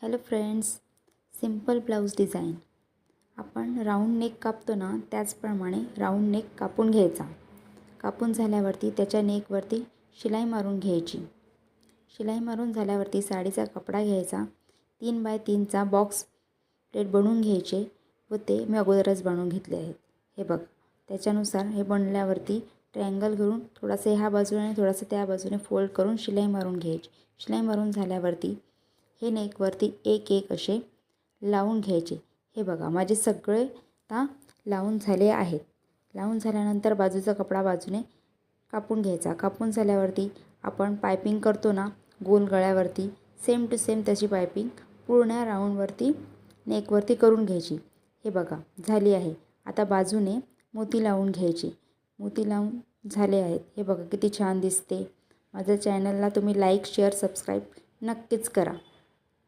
Hello friends, simple blouse design. आपण round neck कापतो ना, त्याचप्रमाणे राऊंड नेक कापून घ्यायचा. कापून झाल्यावरती त्याच्या नेकवरती शिलाई मारून घ्यायची. शिलाई मारून झाल्यावरती साडीचा कपडा घ्यायचा. 3 बाय 3चा बॉक्स प्लेट बनवून घ्यायचे व ते मी अगोदरच बनवून घेतले आहेत. हे बघ, त्याच्यानुसार हे बनल्यावरती ट्रायंगल घेऊन थोडासा ह्या बाजूने आणि थोडासा त्या बाजूने फोल्ड करून शिलाई मारून घ्यायची. शिलाई मारून झाल्यावरती हे नेकवरती एक एक असे लावून घ्यायचे. हे बघा, माझे सगळे आता लावून झाले आहेत. लावून झाल्यानंतर बाजूचा कपडा बाजूने कापून घ्यायचा. कापून झाल्यावरती आपण पायपिंग करतो ना गोल गळ्यावरती, सेम टू सेम तशी पायपिंग पूर्ण राऊंडवरती नेकवरती करून घ्यायची. हे बघा झाली आहे. आता बाजूने मोती लावून घ्यायची. मोती लावून झाले आहेत. हे बघा किती छान दिसते. माझ्या चॅनलला तुम्ही लाईक, शेअर, सबस्क्राईब नक्कीच करा.